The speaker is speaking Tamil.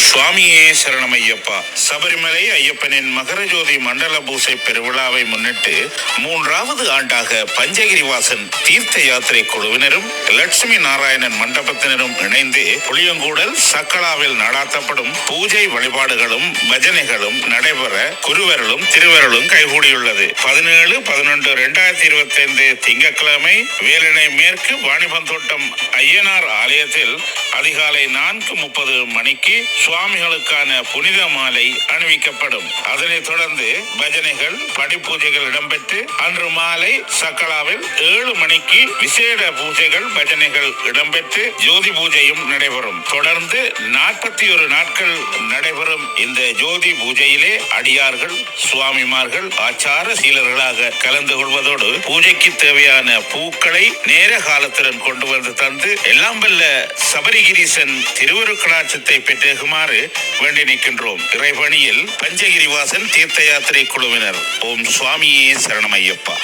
சுவாமியே சரணமையப்பா. சபரிமலை ஐயப்பனின் மகர ஜோதி மண்டல பூசை பெருவிழாவை முன்னிட்டு 3வது ஆண்டாக பஞ்சகிரிவாசன் தீர்த்த யாத்திரை குழுவினரும் லட்சுமி நாராயணன் மண்டபத்தினரும் இணைந்து புளியங்கூடல் சக்கலாவில் நடாத்தப்படும் பூஜை வழிபாடுகளும் பஜனைகளும் நடைபெற குருவர்களும் திருவர்களும் கைகூடியுள்ளது. 17-11-2025 திங்கட்கிழமை வேலணை மேற்கு வாணிபந்தோட்டம் ஐயனார் ஆலயத்தில் அதிகாலை 4:30 மணிக்கு சுவாமிகளுக்கான புனித மாலை அணிவிக்கப்படும். அதனைத் தொடர்ந்து பஜனைகள் படிப்பூஜைகள் இடம்பெற்று அன்று மாலை சக்கலாவில் 7 மணிக்கு விசேட பூஜைகள் பஜனைகள் இடம்பெற்று ஜோதி பூஜையும் நடைபெறும். தொடர்ந்து 41 நாட்கள் நடைபெறும் இந்த ஜோதி பூஜையிலே அடியார்கள் சுவாமிமார்கள் ஆச்சார சீலர்களாக கலந்து கொள்வதோடு பூஜைக்கு தேவையான பூக்களை நேர காலத்துடன் கொண்டு வந்து தந்து எல்லாம் வல்ல சபரிகிரீசன் திருவருட்கடாட்சத்தை பெற்றுமாறு வேண்டி நிற்கின்றோம். இறைபணியில் பஞ்சகிரிவாசன் தீர்த்த யாத்திரை குழுவினர். ஓம் சுவாமியே சரணமையப்பா.